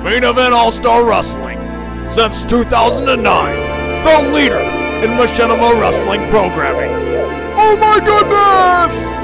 Main Event All-Star Wrestling. Since 2009, the leader in machinima wrestling programming. Oh my goodness!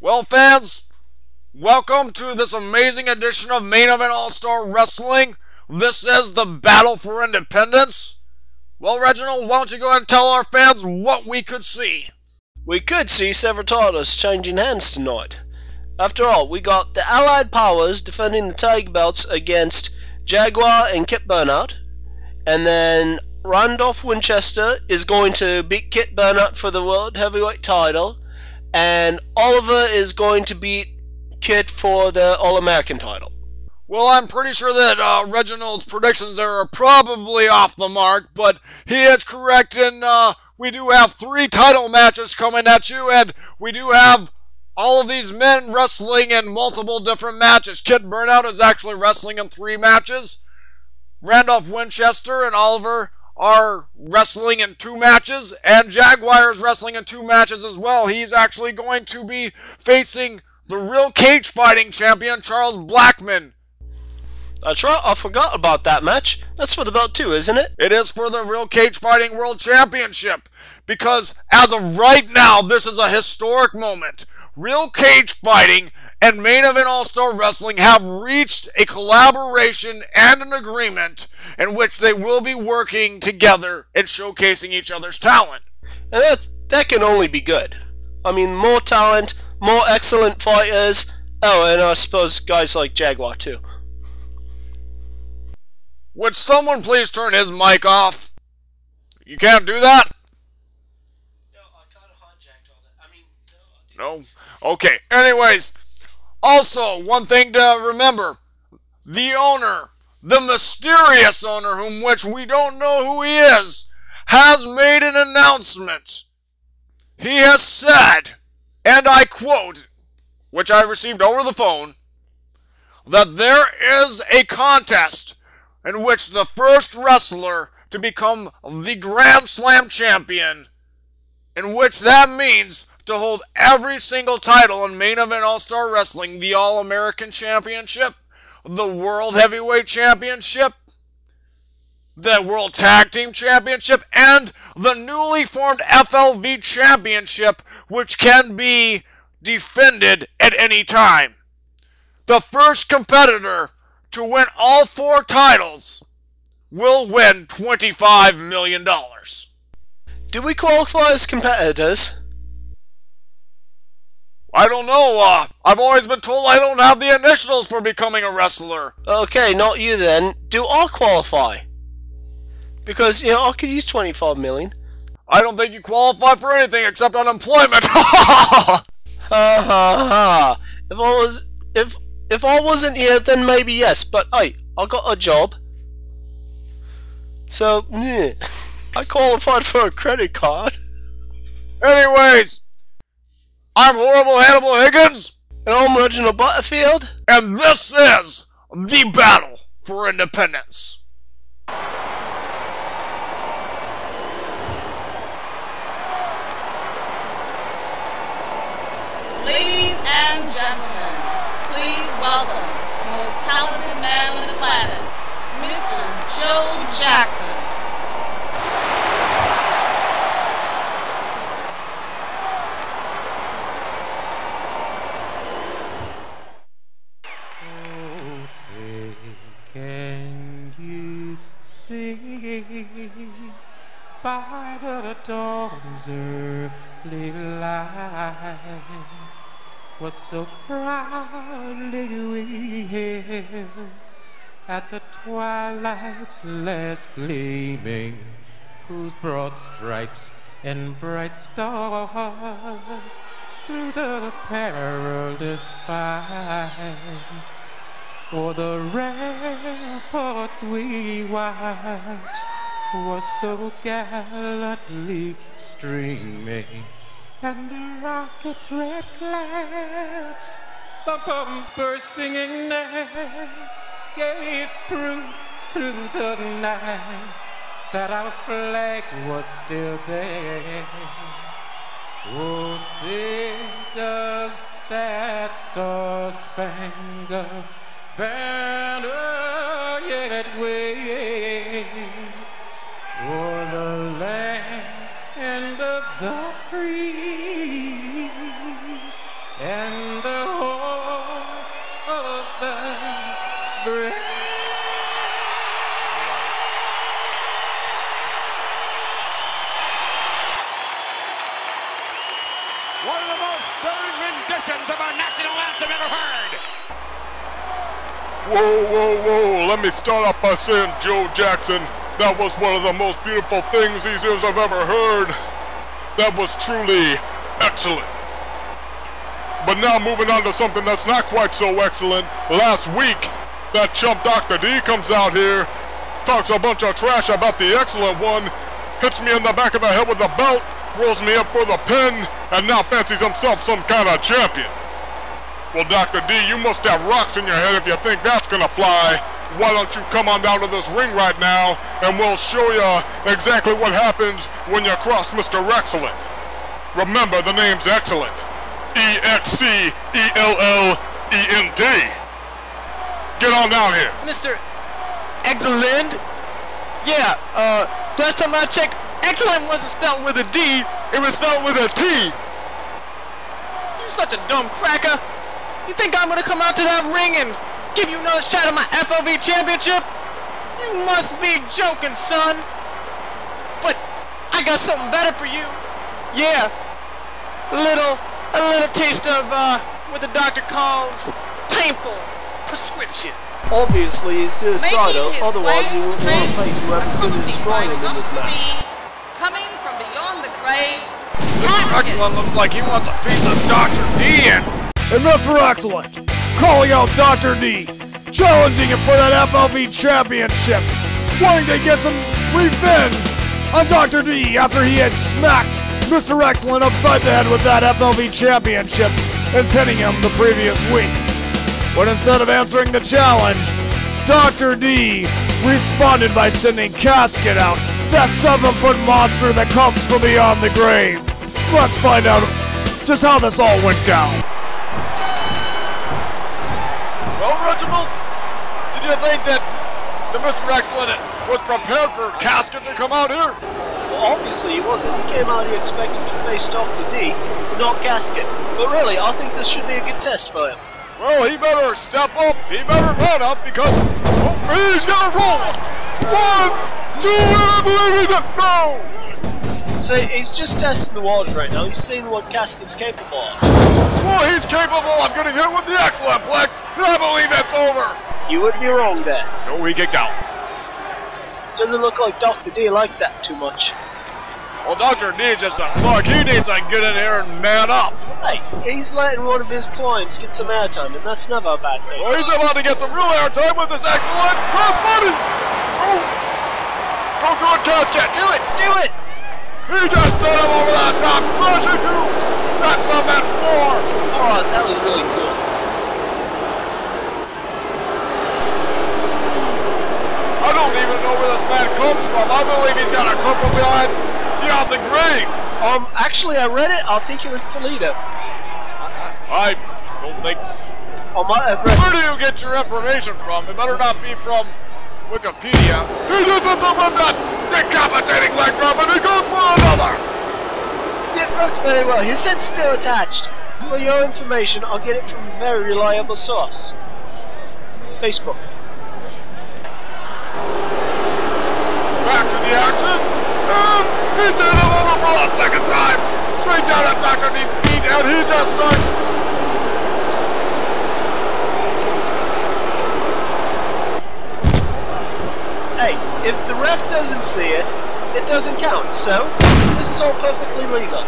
Well, fans, welcome to this amazing edition of Main Event All-Star Wrestling. This is the Battle for Independence. Well, Reginald, why don't you go ahead and tell our fans what we could see? We could see several titles changing hands tonight. After all, we got the Allied Powers defending the tag belts against Jaguar and Kit Burnout. And then Randolph Winchester is going to beat Kit Burnout for the World Heavyweight title. And Oliver is going to beat Kit for the All-American title. Well, I'm pretty sure that Reginald's predictions there are probably off the mark, but he is correct in we do have 3 title matches coming at you, and we do have all of these men wrestling in multiple different matches. Kit Burnout is actually wrestling in 3 matches. Randolph Winchester and Oliver are wrestling in 2 matches, and Jaguar is wrestling in 2 matches as well. He's actually going to be facing the real cage fighting champion, Charles Blackman. That's right, I forgot about that match. That's for the belt too, isn't it? It is for the real cage fighting world championship, because as of right now, this is a historic moment. Real cage fighting and Main Event All-Star Wrestling have reached a collaboration and an agreement in which they will be working together and showcasing each other's talent. And that can only be good. I mean, more talent, more excellent fighters. Oh, and I suppose guys like Jaguar too. Would someone please turn his mic off? You can't do that? No, I kind of hijacked all that. I mean, no? Okay, anyways. Also, one thing to remember. The owner, the mysterious owner, whom which we don't know who he is, has made an announcement. He has said, and I quote, which I received over the phone, that there is a contest in which the first wrestler to become the Grand Slam champion, in which that means to hold every single title in Main Event All-Star Wrestling, the All-American Championship, the World Heavyweight Championship, the World Tag Team Championship, and the newly formed FLV Championship, which can be defended at any time. The first competitor to win all 4 titles will win $25 million. Do we qualify as competitors? I don't know, I've always been told I don't have the initials for becoming a wrestler. Okay, not you then. Do I qualify? Because, you know, I could use 25 million. I don't think you qualify for anything except unemployment. Ha ha ha. If I wasn't here, then maybe yes. But hey, I got a job. So, I qualified for a credit card. Anyways, I'm Horrible Hannibal Higgins. And I'm Reginald Butterfield. And this is the battle for independence. Ladies and gentlemen, please welcome the most talented man on the planet, Mr. Joe Jackson. Oh, say, can you see by the dawn's early light what so proudly we hailed at the twilight's last gleaming, whose broad stripes and bright stars through the perilous fight o'er the ramparts we watched was so gallantly streaming, and the rocket's red glare, the bombs bursting in air, gave proof through the night that our flag was still there. Oh, say does that star-spangled banner yet wave o'er the land of the free and the home of the brave? One of the most stirring renditions of our national anthem ever heard. Whoa, whoa, whoa, let me start off by saying, Joe Jackson, that was one of the most beautiful things these ears have ever heard. That was truly excellent. But now moving on to something that's not quite so excellent. Last week, that chump Dr. D comes out here, talks a bunch of trash about the excellent one, hits me in the back of the head with a belt, rolls me up for the pin, and now fancies himself some kind of champion. Well, Dr. D, you must have rocks in your head if you think that's gonna fly. Why don't you come on down to this ring right now, and we'll show you exactly what happens when you cross Mr. Excellent. Remember, the name's Excellent. E-X-C-E-L-L-E-N-D. Get on down here. Mr. Excellent? Yeah, last time I checked, excellent wasn't spelled with a D, it was spelled with a T. You such a dumb cracker. You think I'm gonna come out to that ring and give you another shot at my FLV championship? You must be joking, son. But I got something better for you. Yeah, a little taste of what the doctor calls painful prescription. Obviously, he's suicidal, otherwise he wouldn't want to face whoever's going to destroy him in this match. Coming from beyond the grave, Mr. Excellent looks like he wants a piece of Dr. D in. And Mr. Excellent, calling out Dr. D, challenging him for that FLV championship, wanting to get some revenge on Dr. D after he had smacked Mr. Excellent upside the head with that FLV championship and pinning him the previous week. But instead of answering the challenge, Dr. D responded by sending Casket out, that 7-foot monster that comes from beyond the grave. Let's find out just how this all went down. Well, Reginald, did you think that the Mr. Excellent was prepared for Casket to come out here? Well, obviously he wasn't. He came out here expecting to face Dr. D, not Casket. But really, I think this should be a good test for him. Well, he better step up. He better run up because he's gonna roll. 1, 2, and I believe he's a no. So he's just testing the waters right now. He's seeing what Casket's capable of. Well, he's capable of getting hit with the excellent plex, and I believe it's over. You would be wrong there. No, he kicked out. Doesn't look like Dr. D liked that too much. Well, Dr. D is just a fuck. He needs to get in here and man up. Hey, he's letting one of his clients get some airtime, and that's never a bad thing. Well, he's about to get some real airtime with this excellent cross body. Oh! Don't do it, Casket. Do it! Do it! He just set him over that top, crashing through that cement floor. Oh, that was really cool. I don't even know where this man comes from. I believe he's got a couple beyond the grave. Actually, I read it. I think it was Toledo. I don't think. I might have read. Where do you get your information from? It better not be from Wikipedia. He just hits him with that decapitating leg drop, and he goes for another. It worked very well. His head's still attached. For your information, I'll get it from a very reliable source. Facebook. Back to the action. And he's hit him over for a second time. Straight down at Dr. D's feet, and he just starts. Hey, if the ref doesn't see it, it doesn't count. So, this is all perfectly legal.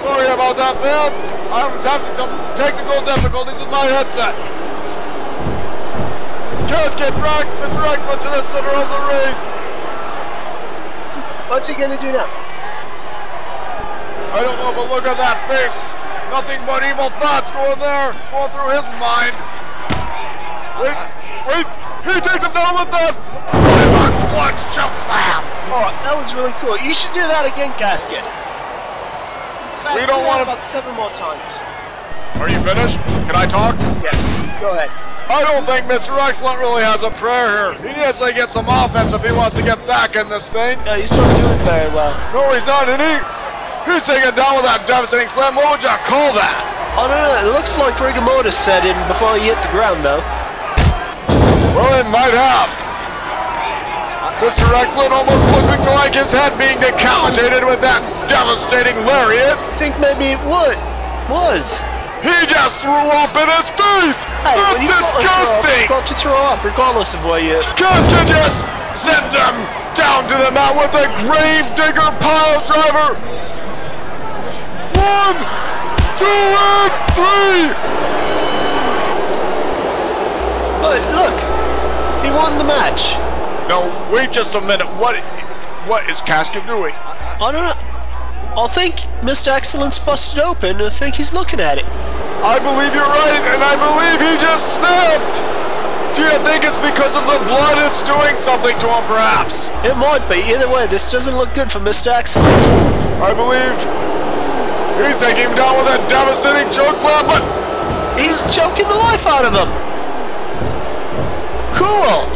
Sorry about that, fans. I was having some technical difficulties with my headset. Casket drags Mr. X-Men to the center of the ring. What's he gonna do now? I don't know, but look at that face. Nothing but evil thoughts going through his mind. Wait, he takes him down with that box plunge choke slam. Oh, that was really cool. You should do that again, Casket. We don't want to. About 7 more times. Are you finished? Can I talk? Yes. Go ahead. I don't think Mr. Excellent really has a prayer here. He needs to get some offense if he wants to get back in this thing. No, he's not doing very well. No, he's not, and he's taking it down with that devastating slam. What would you call that? I don't know. It looks like rigor mortis set in before he hit the ground, though. Well, it might have. Mr. Excellent almost looking like his head being decapitated with that devastating lariat. I think maybe it was. He just threw up in his face! Hey, That's disgusting! You've got to throw up, regardless of where you... Casket just sends him down to the mat with a grave digger pile driver! 1, 2, and 3! But look, he won the match. No, wait just a minute. What is Casket doing? I don't know. I think Mr. Excellent's busted open, and I think he's looking at it. I believe you're right, and I believe he just snapped! Do you think it's because of the blood it's doing something to him, perhaps? It might be. Either way, this doesn't look good for Mr. Excellent. I believe he's taking him down with a devastating choke slam, but... He's choking the life out of him! Cool!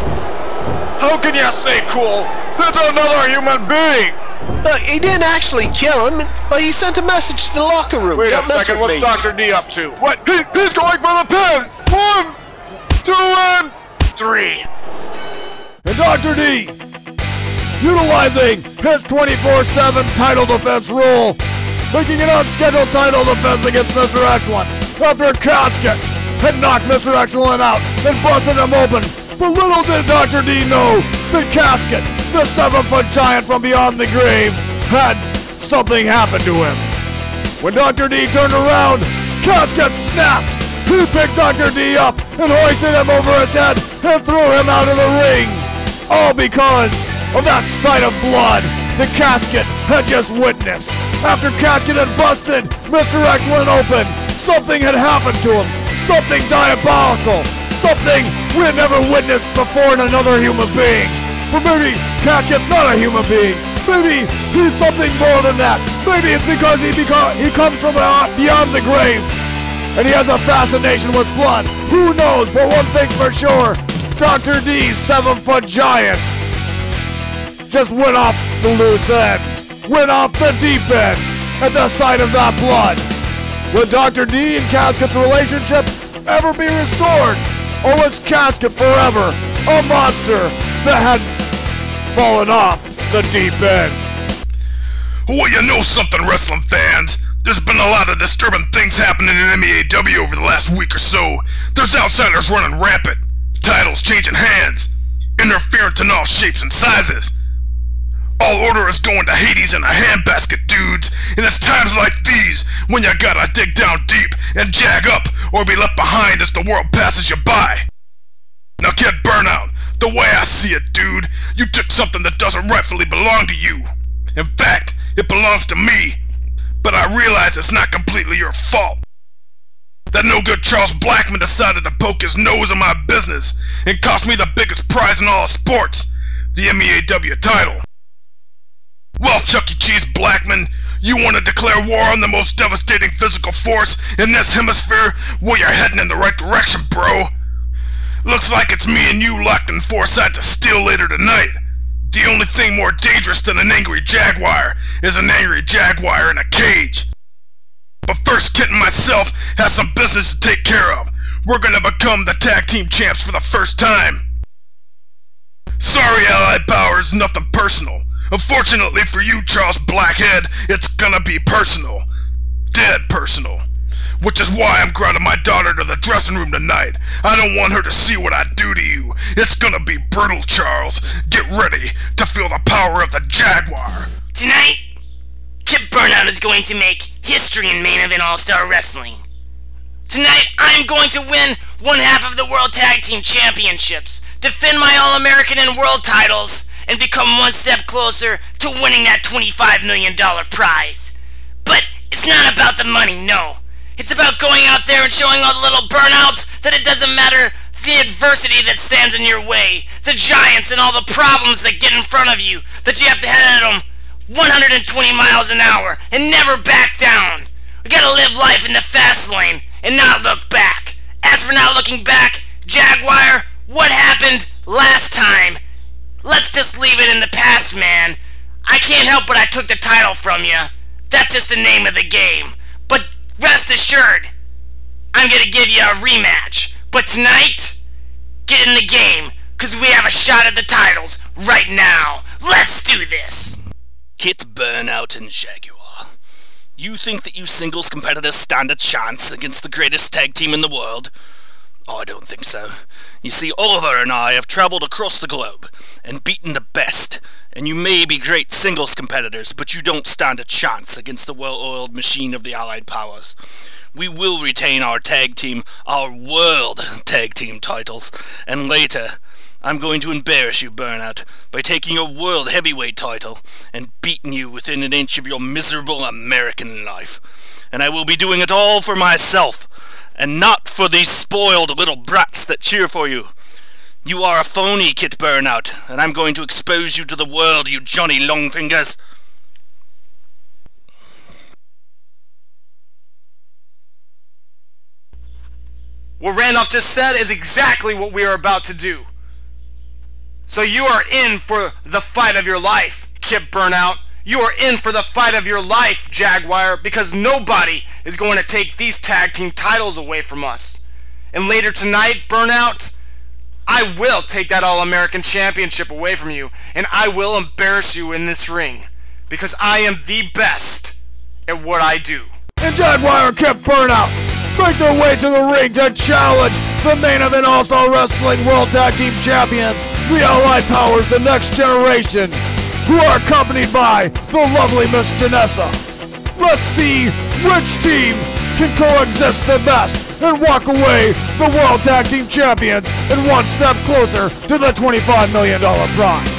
How can you say cool? That's another human being! Look, he didn't actually kill him, but he sent a message to the locker room. Wait a Don't mess second, with what's me. Dr. D up to? What? He's going for the pin! 1, 2, and 3. And Dr. D, utilizing his 24/7 title defense rule, making an unscheduled title defense against Mr. Excellent. After Casket had knocked Mr. Excellent out and busted him open. But little did Dr. D know that Casket, the 7-foot giant from beyond the grave, had something happen to him. When Dr. D turned around, Casket snapped. He picked Dr. D up and hoisted him over his head and threw him out of the ring. All because of that sight of blood the Casket had just witnessed. After Casket had busted Mr. Excellent open, something had happened to him. Something diabolical. Something we had never witnessed before in another human being. But maybe Casket's not a human being. Maybe he's something more than that. Maybe it's because he comes from beyond the grave. And he has a fascination with blood. Who knows? But one thing's for sure. Dr. D's 7-foot giant just went off the loose end. Went off the deep end at the sight of that blood. Will Dr. D and Casket's relationship ever be restored? Or was Casket forever a monster that had fallen off the deep end. Well, you know something, wrestling fans? There's been a lot of disturbing things happening in MEAW over the last week or so. There's outsiders running rampant, titles changing hands, interference in all shapes and sizes. All order is going to Hades in a handbasket, dudes, and it's times like these when you gotta dig down deep and jag up or be left behind as the world passes you by. Now, Kid Burnout, the way I see it, dude, you took something that doesn't rightfully belong to you. In fact, it belongs to me, but I realize it's not completely your fault. That no-good Charles Blackman decided to poke his nose in my business and cost me the biggest prize in all of sports, the MEAW title. Well, Chuck E. Cheese Blackman, you want to declare war on the most devastating physical force in this hemisphere? Well, you're heading in the right direction, bro. Looks like it's me and you locked in foresight to steal later tonight. The only thing more dangerous than an angry jaguar is an angry jaguar in a cage. But first, Kit and myself have some business to take care of. We're gonna become the tag team champs for the first time. Sorry, Allied Powers, nothing personal. Unfortunately for you, Charles Blackhead, it's gonna be personal. Dead personal. Which is why I'm grounding my daughter to the dressing room tonight. I don't want her to see what I do to you. It's gonna be brutal, Charles. Get ready to feel the power of the Jaguar. Tonight, Kip Burnout is going to make history in Main Event All-Star Wrestling. Tonight, I'm going to win one half of the World Tag Team Championships, defend my All-American and World titles, and become one step closer to winning that $25 million prize. But it's not about the money, no. It's about going out there and showing all the little burnouts that it doesn't matter the adversity that stands in your way, the giants and all the problems that get in front of you, that you have to head at them 120 miles an hour and never back down. We gotta live life in the fast lane and not look back. As for not looking back, Jaguar, what happened last time? Let's just leave it in the past, man. I can't help but I took the title from you. That's just the name of the game. But rest assured, I'm gonna give you a rematch. But tonight, get in the game, cause we have a shot at the titles right now. Let's do this! Kit Burnout and Jaguar. You think that you singles competitors stand a chance against the greatest tag team in the world? I don't think so. You see, Oliver and I have traveled across the globe and beaten the best, and you may be great singles competitors, but you don't stand a chance against the well-oiled machine of the Allied Powers. We will retain our tag team, our world tag team titles, and later, I'm going to embarrass you, Burnout, by taking your world heavyweight title and beating you within an inch of your miserable American life. And I will be doing it all for myself, and not for these spoiled little brats that cheer for you. You are a phony, Kit Burnout, and I'm going to expose you to the world, you Johnny Longfingers. What Randolph just said is exactly what we are about to do. So you are in for the fight of your life, Kip Burnout. You are in for the fight of your life, Jaguar, because nobody is going to take these tag team titles away from us. And later tonight, Burnout, I will take that All-American Championship away from you, and I will embarrass you in this ring, because I am the best at what I do. And Jaguar and Kip Burnout make their way to the ring to challenge the Main Event All-Star Wrestling World Tag Team Champions, the Allied Powers, the Next Generation, who are accompanied by the lovely Miss Janessa. Let's see which team can coexist the best and walk away the World Tag Team Champions and one step closer to the $25 million prize.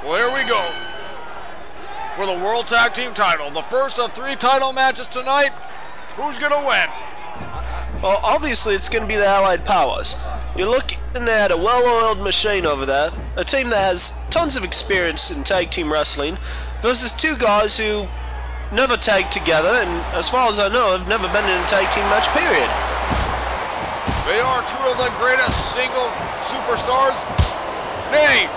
Well, here we go. For the World Tag Team title, the first of 3 title matches tonight. Who's gonna win? Well, obviously it's going to be the Allied Powers. You're looking at a well-oiled machine over there, a team that has tons of experience in tag team wrestling, versus 2 guys who never tagged together, and as far as I know, have never been in a tag team match, period. They are 2 of the greatest single superstars. Nay,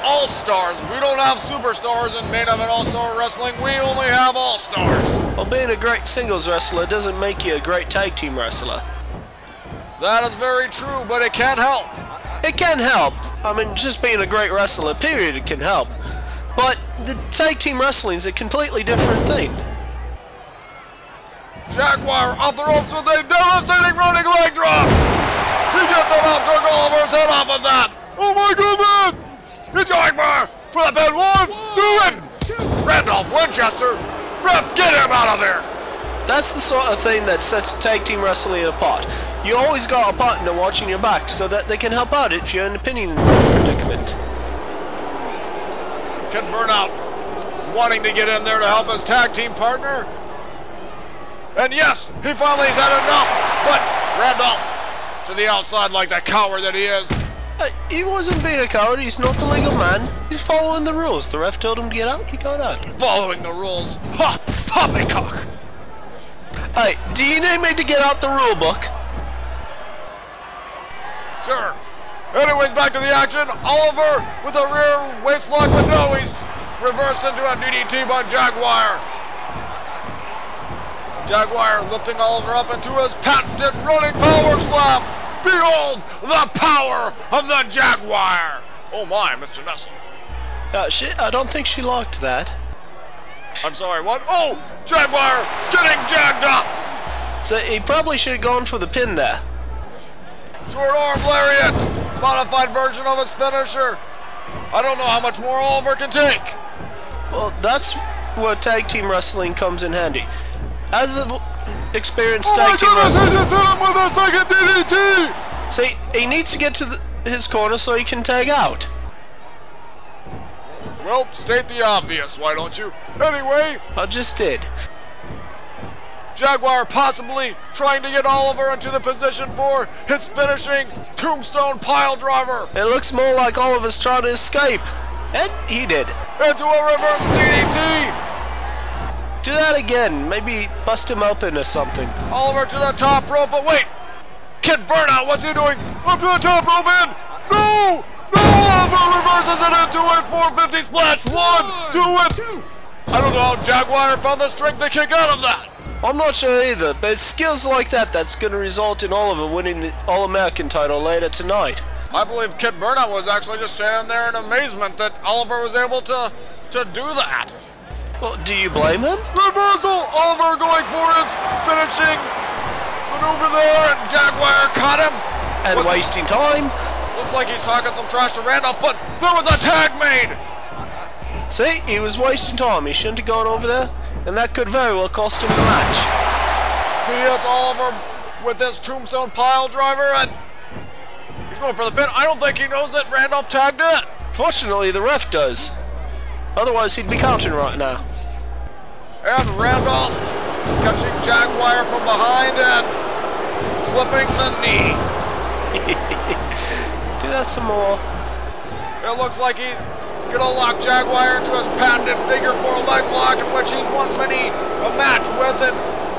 all-stars. We don't have superstars in Main Event All-Star Wrestling. We only have all-stars. Well, being a great singles wrestler doesn't make you a great tag team wrestler. That is very true, but it can't help. It can help. I mean, just being a great wrestler, period, it can help. But the tag team wrestling is a completely different thing. Jaguar off the ropes with a devastating running leg drop. He just about took Oliver's head off of that. Oh my goodness! He's going for the pin. 1, 2, and Randolph Winchester. Ref, get him out of there. That's the sort of thing that sets tag team wrestling apart. You always got a partner watching your back so that they can help out if you're in a pinning predicament. Kid Burnout wanting to get in there to help his tag team partner. And yes, he finally has had enough. But Randolph to the outside like the coward that he is. He wasn't being a coward, he's not the legal man. He's following the rules. The ref told him to get out, he got out. Following the rules. Ha! Poppycock! Hey, do you need me to get out the rule book? Sure. Anyways, back to the action. Oliver with a rear waist lock, but no, he's reversed into a DDT by Jaguar. Jaguar lifting Oliver up into his patented running power slam. Behold the power of the Jaguar. Oh my, Mr. Nestle. I don't think she locked that. I'm sorry, what? Oh, Jaguar getting jagged up. So he probably should have gone for the pin there. Short arm lariat. Modified version of his finisher. I don't know how much more Oliver can take. Well, that's where tag team wrestling comes in handy. As an experienced tag team wrestler, he just hit him with a second DDT. See, he needs to get to his corner so he can tag out. Well, state the obvious, why don't you? Anyway, I just did. Jaguar possibly trying to get Oliver into the position for his finishing tombstone pile driver. It looks more like Oliver's trying to escape. And he did. Into a reverse DDT. Do that again. Maybe bust him open or something. Oliver to the top rope, but wait. Kid Burnout, what's he doing? Up to the top rope and no! No! Oliver reverses it into a 450 splash. 1, 2, and 2. I don't know how Jaguar found the strength to kick out of that. I'm not sure either, but it's skills like that that's going to result in Oliver winning the All-American title later tonight. I believe Kid Burnout was actually just standing there in amazement that Oliver was able to do that. Well, do you blame him? Reversal! Oliver going for his finishing maneuver there, and Jaguar caught him. And wasting time. Looks like he's talking some trash to Randolph, but there was a tag made! See, he was wasting time. He shouldn't have gone over there, and that could very well cost him the match. He hits Oliver with his tombstone pile driver, and he's going for the pin. I don't think he knows that Randolph tagged it. Fortunately, the ref does. Otherwise, he'd be counting right now. And Randolph catching Jaguar from behind and clipping the knee. Do that some more. It looks like he's gonna lock Jaguar into his patented figure 4 leg lock, in which he's won many a match with, and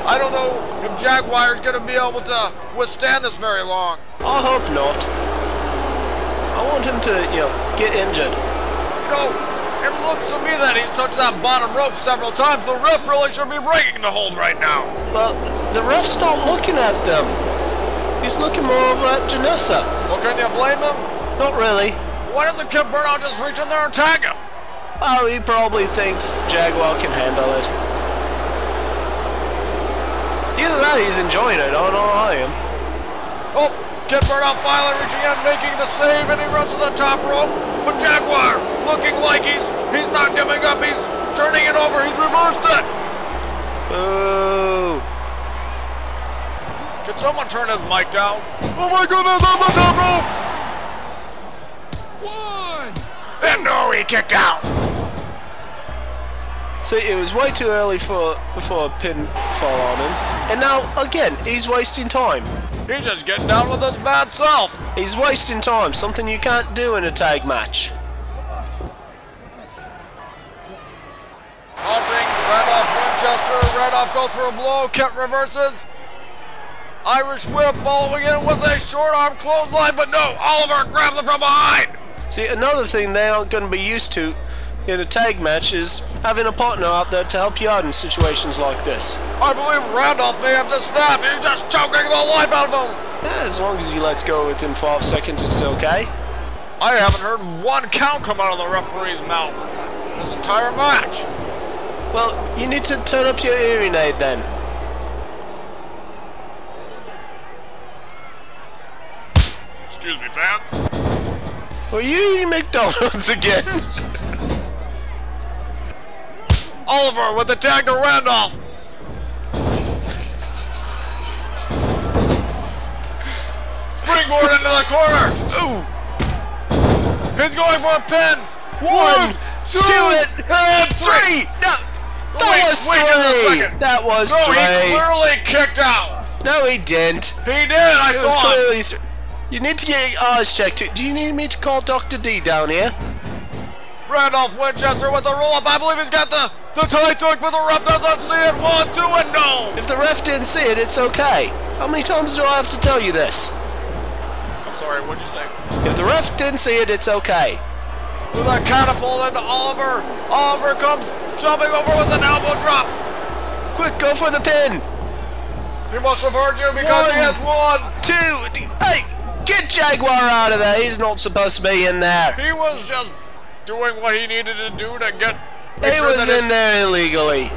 I don't know if Jaguar's gonna be able to withstand this very long. I hope not. I want him to, get injured. It looks to me that he's touched that bottom rope several times. The ref really should be breaking the hold right now. Well, the ref's not looking at them. He's looking more over at Janessa. Well, can you blame him? Not really. Why doesn't Kid Burnout just reach in there and tag him? Oh, he probably thinks Jaguar can handle it. Either that or he's enjoying it. I don't know I am. Oh, Kid Burnout finally reaching in, making the save, and he runs to the top rope. But Jaguar looking like he's not giving up. He's turning it over. He's reversed it. Boo. Can someone turn his mic down? Oh my goodness, on the top rope. 1. And no, he kicked out. See, it was way too early for a pinfall on him. And now, again, he's wasting time. He's just getting down with his bad self. He's wasting time, something you can't do in a tag match. Taunting Randolph Winchester. Randolph goes for a blow. Kit reverses. Irish whip following in with a short arm clothesline, but no, Oliver grabs him from behind. See, another thing they aren't going to be used to in a tag match is having a partner out there to help you out in situations like this. I believe Randolph may have just snapped. He's just choking the life out of him. Yeah, as long as he lets go within 5 seconds, it's okay. I haven't heard one count come out of the referee's mouth this entire match. Well, you need to turn up your hearing aid then. Excuse me, fans. Were you eating McDonald's again? Oliver with the tag to Randolph. Springboard into the corner. Ooh. He's going for a pin. 1, 2, and 3. No, that was wait just a 3. second. That was No, 3. he clearly kicked out. No, he didn't. He did. I It was saw him. clearly 3. You need to get your eyes checked. Do you need me to call Dr. D down here? Randolph Winchester with the roll-up. I believe he's got the tight hook, but the ref doesn't see it. 1, 2, and no. If the ref didn't see it, it's okay. How many times do I have to tell you this? I'm sorry, what'd you say? If the ref didn't see it, it's okay. With a catapult into Oliver. Oliver comes jumping over with an elbow drop. Quick, go for the pin. He must have heard you because he has 1, 2. Hey, get Jaguar out of there. He's not supposed to be in there. He was just doing what he needed to do to get. He was in there illegally.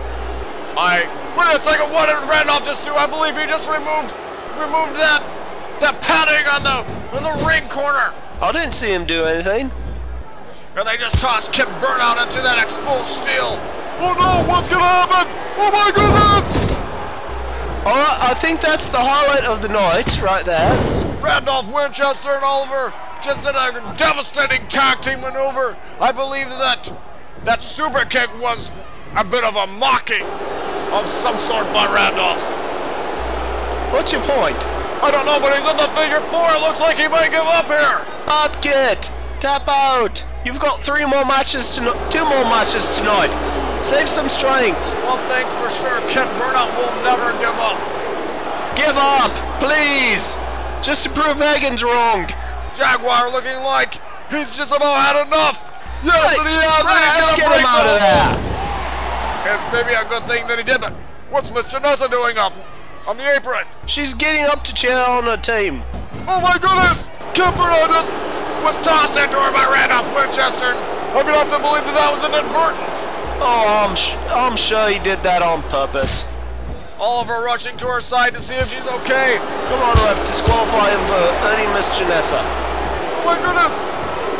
Wait a second. What did Randolph just do? I believe he just removed that padding on the ring corner. I didn't see him do anything. And they just tossed Kip Burnout into that exposed steel. Oh no, what's gonna happen? Oh my goodness! Alright, I think that's the highlight of the night, right there. Randolph Winchester and Oliver just did a devastating tag team maneuver. I believe that super kick was a bit of a mocking of some sort by Randolph. What's your point? I don't know, but he's in the figure 4. It looks like he might give up here. Casket, tap out. You've got 2 more matches tonight. Save some strength. One thing's for sure, Kip Burnout will never give up. Give up, please. Just to prove Hagen's wrong. Jaguar looking like he's just about had enough. Yes, and he has. Let's He's get gonna break him out of there. It's maybe a good thing that he did, but what's Miss Janessa doing up on the apron? She's getting up to cheer on her team. Oh my goodness! Kip Burnout just was tossed into her by Randolph Winchester. I'm gonna have to believe that was inadvertent. Oh, I'm sure he did that on purpose. Oliver rushing to her side to see if she's okay. Come on, ref, disqualify him for hurting Miss Janessa. Oh my goodness!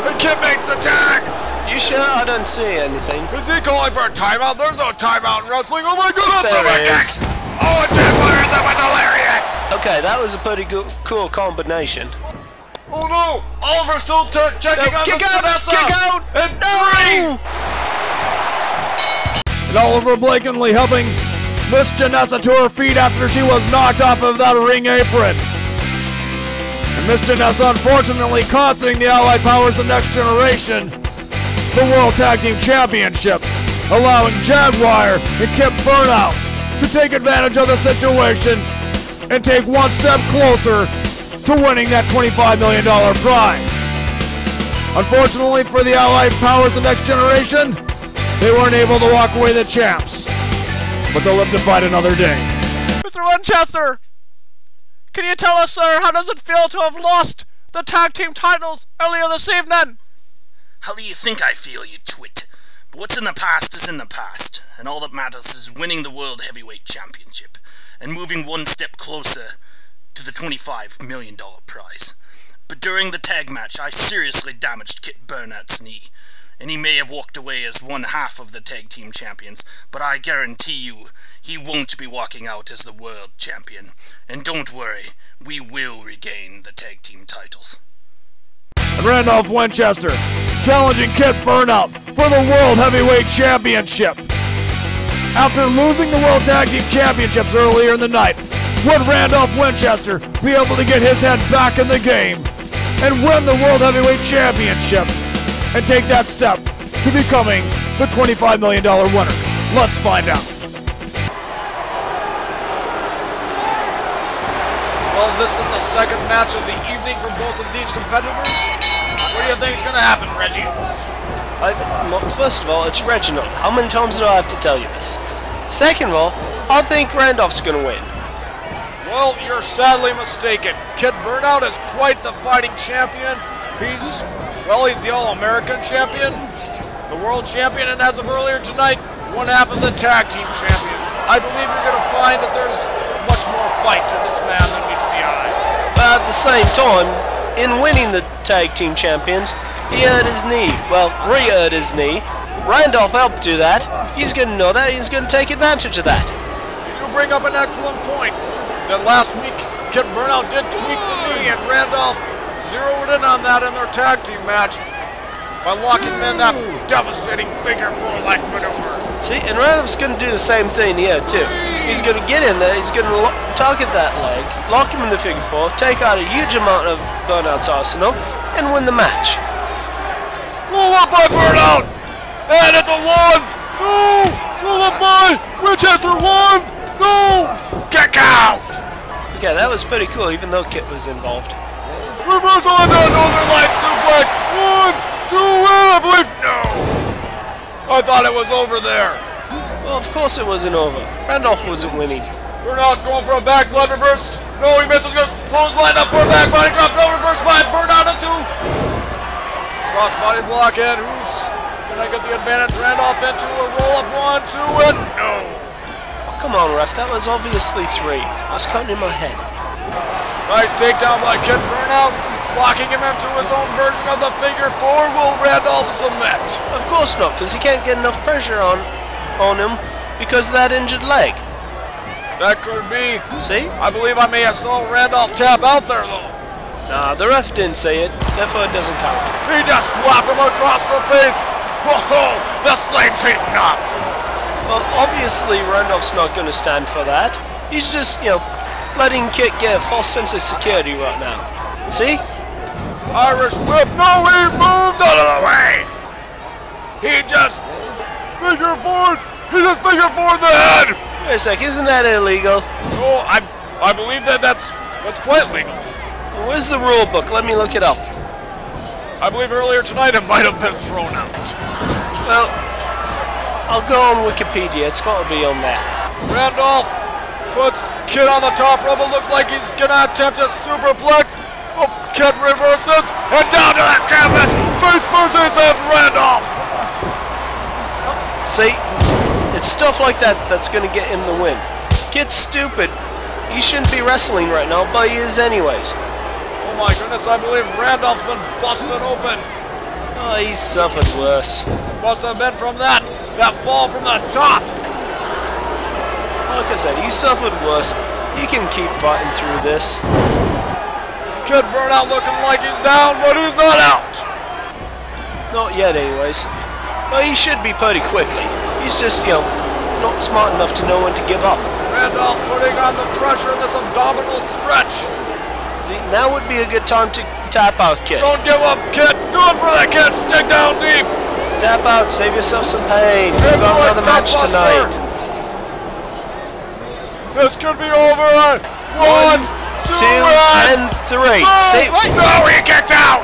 And Kip makes the tag! You sure? I don't see anything. Is he calling for a timeout? There's no timeout in wrestling. Oh my goodness! There is. Oh, and Jaguar ends up with a lariat! Okay, that was a pretty cool combination. Oh no! Oliver's still checking on Miss Janessa! Kick out! And No! 3! And Oliver blatantly helping Miss Janessa to her feet after she was knocked off of that ring apron. And Miss Janessa unfortunately costing the Allied Powers the Next Generation the World Tag Team Championships, allowing Jaguar and Kip Burnout to take advantage of the situation and take one step closer to winning that $25 million prize. Unfortunately for the Allied Powers the Next Generation, they weren't able to walk away the champs. But they'll live to fight another day. Mr. Winchester, can you tell us, sir, how does it feel to have lost the tag team titles earlier this evening? How do you think I feel, you twit? But what's in the past is in the past, and all that matters is winning the World Heavyweight Championship and moving one step closer to the $25 million prize. But during the tag match, I seriously damaged Kip Burnout's knee, and he may have walked away as one half of the tag team champions, but I guarantee you, he won't be walking out as the world champion. And don't worry, we will regain the tag team titles. And Randolph Winchester challenging Kip Burnout for the World Heavyweight Championship. After losing the World Tag Team Championships earlier in the night, would Randolph Winchester be able to get his head back in the game and win the World Heavyweight Championship and take that step to becoming the $25 million winner? Let's find out. Well, this is the second match of the evening for both of these competitors. What do you think is going to happen, Reggie? First of all, it's Reginald. How many times do I have to tell you this? Second of all, I think Randolph's going to win. Well, you're sadly mistaken. Kid Burnout is quite the fighting champion. He's the All-American champion, the world champion, and as of earlier tonight, one half of the tag team champions. I believe you're going to find that there's much more fight to this man than meets the eye. But at the same time, in winning the tag team champions, he hurt his knee. Well, re-hurt his knee. Randolph helped do that. He's going to know that. He's going to take advantage of that. You bring up an excellent point. That last week, Kid Burnout did tweak the knee, and Randolph zeroed in on that in their tag team match by locking him in that devastating figure four-leg maneuver. See, and Randolph's going to do the same thing here, too. He's going to get in there, he's going to target that leg, lock him in the figure four, take out a huge amount of Burnout's arsenal, and win the match. Roll up by Burnout! And it's a one! No! Roll up by Winchester, one! No! Kick out! Okay, that was pretty cool, even though Kit was involved. Reversal into a Northern Light suplex! 1, 2, and I believe... No! I thought it was over there. Well, of course it wasn't over. Randolph wasn't winning. Burnout going for a backslide reverse. No, he misses. Good clothesline up for a back body drop. No, reverse by Burnout into cross body block. And who's gonna get the advantage? Randolph into a roll up 1, 2, and no. Oh, come on, ref. That was obviously 3. I was counting in my head. Nice takedown by Kid Burnout. Locking him into his own version of the figure four. Will Randolph submit? Of course not, because he can't get enough pressure on him because of that injured leg. That could be. See? I believe I may have saw Randolph tap out there, though. Nah, the ref didn't say it, therefore it doesn't count. He just slapped him across the face. Whoa, the slate's heating up. Well, obviously Randolph's not going to stand for that. He's just, letting Kit get a false sense of security right now. See? Irish whip. No, he moves out of the way. He just figure forward. He just figure forward the head. Wait a sec, isn't that illegal? No, I believe that's quite legal. Where's the rule book? Let me look it up. I believe earlier tonight it might have been thrown out. Well, I'll go on Wikipedia. It's got to be on there. Randolph puts Kid on the top rope. It looks like he's gonna attempt a superplex. Oh, Kid reverses and down to that canvas. Face first, he sends Randolph. See, it's stuff like that that's going to get him the win. Kid's stupid. He shouldn't be wrestling right now, but he is anyways. Oh my goodness, I believe Randolph's been busted open. Oh, he's suffered worse. Must have been from that fall from the top. Like I said, he's suffered worse. He can keep fighting through this. Kid Burnout looking like he's down, but he's not out. Not yet, anyways. But he should be pretty quickly. He's just, not smart enough to know when to give up. Randolph putting on the pressure in this abdominal stretch. See, now would be a good time to tap out, Kid. Don't give up, Kid. Do it for that, Kid. Stick down deep. Tap out. Save yourself some pain. We've got another match tonight. This could be over. 1, 2, and 3. No, See, what? No, he kicked out.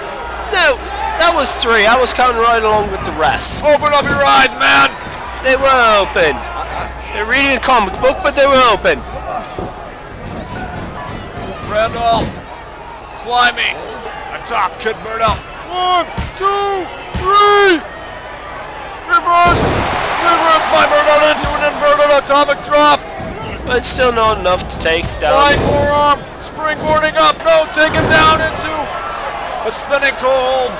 No, that was 3. I was counting right along with the ref. Open up your eyes, man. They were open. They're reading a comic book, but they were open. Randolph climbing atop Kid Burnout. 1, 2, 3. Reverse by Burnout into an inverted atomic drop. But it's still not enough to take down. Flying forearm, springboarding up. No, take him down into a spinning toe hold.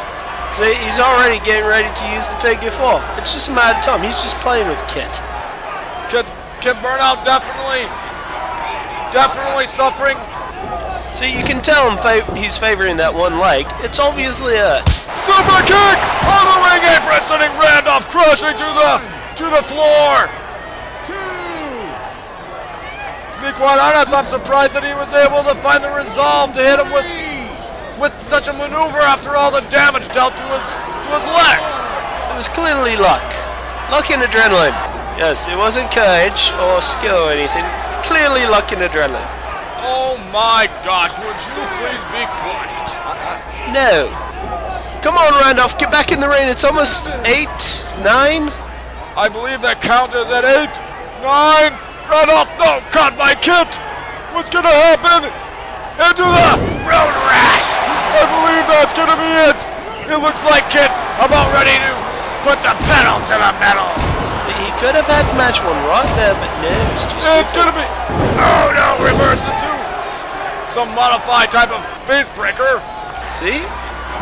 See, he's already getting ready to use the figure four. It's just a matter of time. He's just playing with Kit. Kid Burnout definitely suffering. See, you can tell he's favoring that one leg. It's obviously a super kick on the ring apron, sending Randolph crashing to the floor. To be quite honest, I'm surprised that he was able to find the resolve to hit him with such a maneuver after all the damage dealt to his legs. It was clearly luck. Luck and adrenaline. Yes, it wasn't courage or skill or anything. Clearly luck and adrenaline. Oh my gosh, would you please be quiet? No. Come on, Randolph, get back in the ring. It's almost 8, 9. I believe that count is at 8, 9. Randolph, no, caught by Kit. What's gonna happen? Into the road rash! I believe that's gonna be it! It looks like Kit about ready to put the pedal to the metal! He could have had match one right there, but no, he's too stupid. It's gonna be... Oh no, reverse the two! Some modified type of face breaker. See?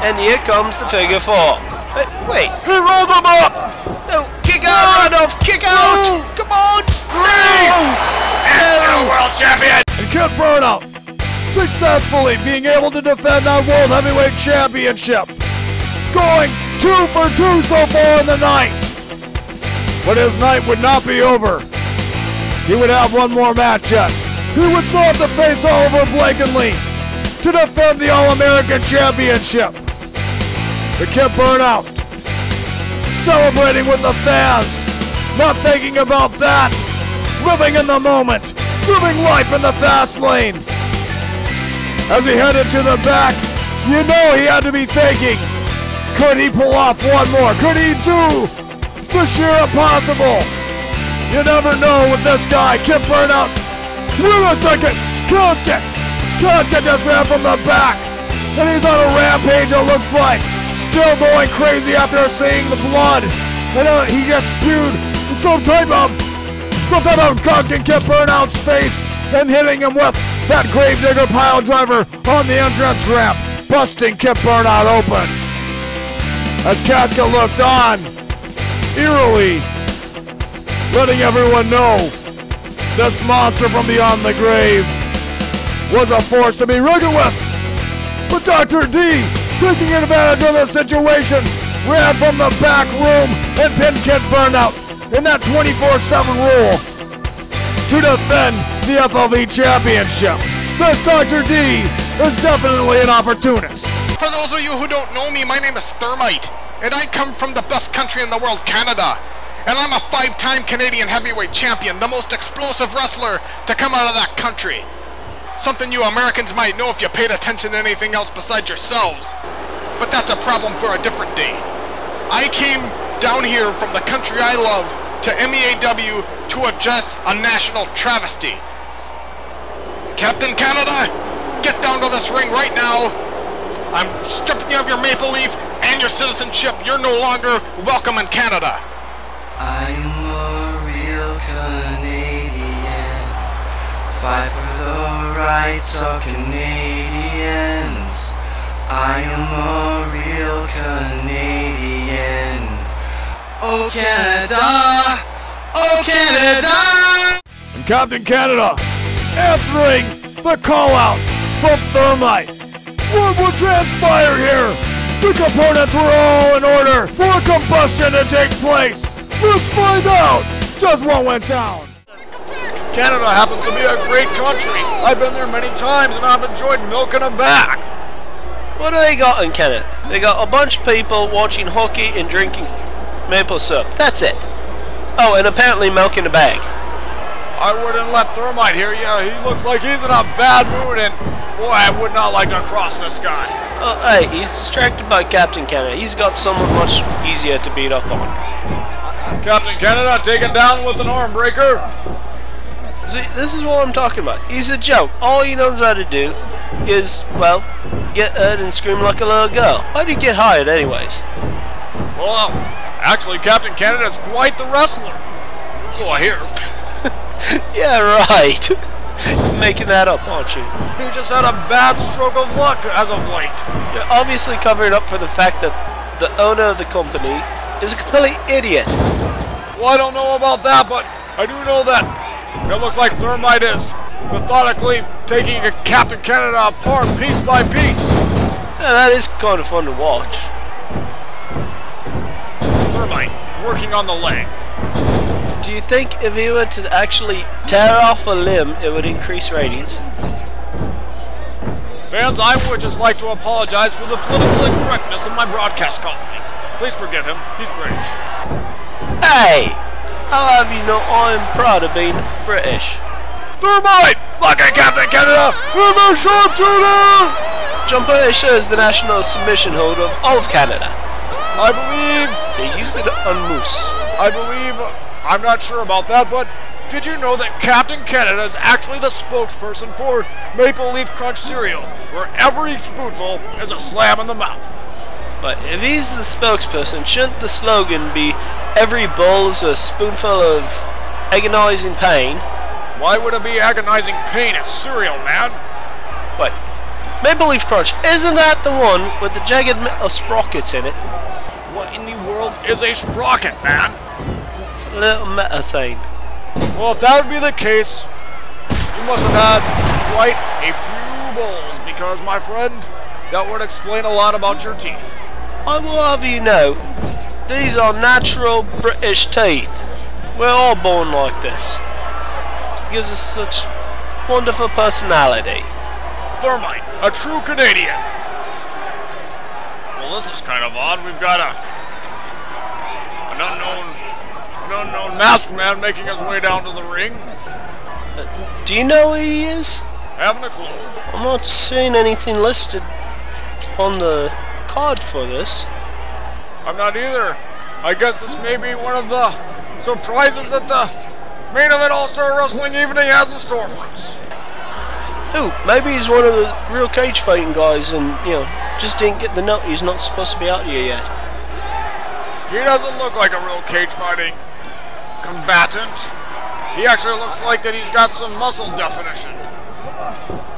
And here comes the figure four. Wait. He rolls him up! No, kick out, Randolph! Kick out! Come on! 3! And still world champion! And Kit Burnout successfully being able to defend that World Heavyweight Championship. Going 2 for 2 so far in the night. But his night would not be over. He would have one more match yet. He would still have to face Oliver Blakeney to defend the All-American Championship. The Kit Burnout celebrating with the fans, not thinking about that, living in the moment, living life in the fast lane. As he headed to the back, you know he had to be thinking, could he pull off one more? Could he do the sheer impossible? You never know with this guy, Kit Burnout. Wait a second, Casket! Casket just ran from the back, and he's on a rampage, it looks like. Still going crazy after seeing the blood. And he just spewed some type of gunk in Kit Burnout's face and hitting him with that Gravedigger pile driver on the entrance ramp, busting Kit Burnout open. As Casket looked on, eerily, letting everyone know this monster from beyond the grave was a force to be reckoned with. But Dr. D, taking advantage of the situation, ran from the back room and pinned Kit Burnout in that 24/7 rule to defend the FLV Championship. This Dr. D is definitely an opportunist. For those of you who don't know me, my name is Thermite, and I come from the best country in the world, Canada. And I'm a 5-time Canadian heavyweight champion, the most explosive wrestler to come out of that country. Something you Americans might know if you paid attention to anything else besides yourselves. But that's a problem for a different day. I came down here from the country I love to MEAW to address a national travesty. Captain Canada, get down to this ring right now. I'm stripping you of your maple leaf and your citizenship. You're no longer welcome in Canada. I'm a real Canadian, fight for the rights of Canadians. I am a real Canadian. Oh Canada, oh Canada! And Captain Canada answering the call out from Thermite. What will transpire here? The components were all in order for a combustion to take place. Let's find out just what went down. Canada happens to be a great country. I've been there many times and I've enjoyed milking a back. What do they got in Canada? They got a bunch of people watching hockey and drinking maple syrup. That's it. Oh, and apparently milking a bag. I wouldn't let Thermite hear you. He looks like he's in a bad mood and boy, I would not like to cross this guy. Oh, hey, he's distracted by Captain Canada. He's got someone much easier to beat up on. Captain Canada taken down with an arm breaker. See, this is what I'm talking about. He's a joke. All he knows how to do is, well, get hurt and scream like a little girl. Why do you get hired anyways? Well, actually, Captain Canada is quite the wrestler. So I hear. Yeah, right. You're making that up, aren't you? He just had a bad stroke of luck as of late. You're obviously covering up for the fact that the owner of the company is a complete idiot. Well, I don't know about that, but I do know that it looks like Thermite is methodically taking Captain Canada apart piece by piece. Yeah, that is kind of fun to watch. Thermite working on the leg. Do you think if he were to actually tear off a limb, it would increase ratings? Fans, I would just like to apologize for the political incorrectness of my broadcast colony. Please forgive him. He's British. Hey! How have you know I'm proud of being British? Thermite! Like a Captain Canada! I'm a sharpshooter! John British is the national submission hold of all of Canada. I believe... They use it on moose. I believe... I'm not sure about that, but did you know that Captain Canada is actually the spokesperson for Maple Leaf Crunch cereal, where every spoonful is a slam in the mouth? But if he's the spokesperson, shouldn't the slogan be every bowl is a spoonful of agonizing pain? Why would it be agonizing pain? It's cereal, man. Wait, Maple Leaf Crunch, isn't that the one with the jagged metal sprockets in it? What in the world is a sprocket, man? It's a little meta thing. Well, if that would be the case, you must have had quite a few bowls, because, my friend, that would explain a lot about your teeth. I will have you know, these are natural British teeth. We're all born like this. It gives us such wonderful personality. Thermite, a true Canadian. Well, this is kind of odd. We've got an unknown masked man making his way down to the ring. Do you know who he is? Haven't a clue. I'm not seeing anything listed on the card for this. I'm not either. I guess this may be one of the surprises that the Main Event All-Star Wrestling evening has in store for us. Ooh, maybe he's one of the real cage fighting guys and, you know, just didn't get the note he's not supposed to be out here yet. He doesn't look like a real cage fighting combatant. He actually looks like that he's got some muscle definition.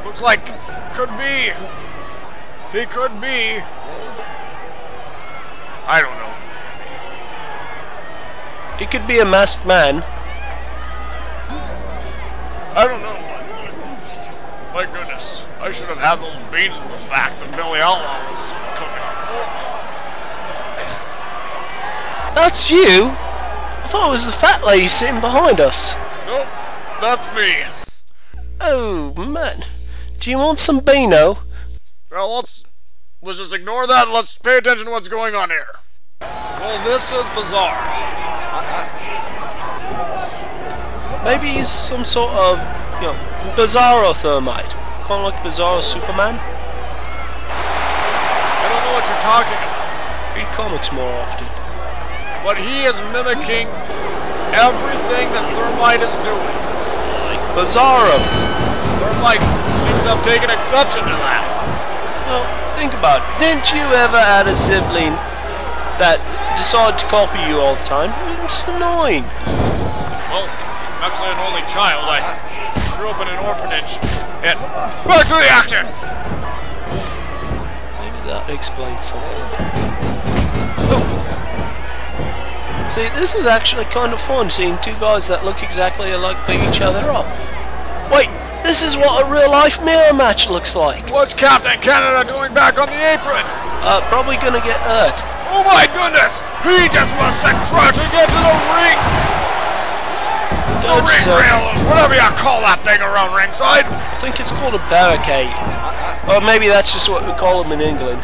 Looks like he could be. I don't know who he could be a masked man. I don't know, but my goodness, I should have had those beans in the back that Billy Outlaw was cooking up. Oh. That's you? I thought it was the fat lady sitting behind us. Nope, that's me. Oh, man. Do you want some Beano? Well, let's just ignore that and let's pay attention to what's going on here. Well, this is bizarre. Maybe he's some sort of, you know, Bizarro Thermite. Kind of like Bizarro Superman. I don't know what you're talking about. Read comics more often. But he is mimicking everything that Thermite is doing. Like Bizarro. Thermite seems to have taken exception to that. Well, think about it. Didn't you ever have a sibling that decided to copy you all the time? It's annoying. Well, I'm actually an only child. I grew up in an orphanage. And back to the action! Maybe that explains something. Oh. See, this is actually kind of fun, seeing two guys that look exactly alike beat each other up. Wait, this is what a real-life mirror match looks like. What's Captain Canada doing back on the apron? Probably gonna get hurt. Oh my goodness! He just must have crouching into the ring! The ring rail, whatever you call that thing around ringside. I think it's called a barricade. Or maybe that's just what we call them in England.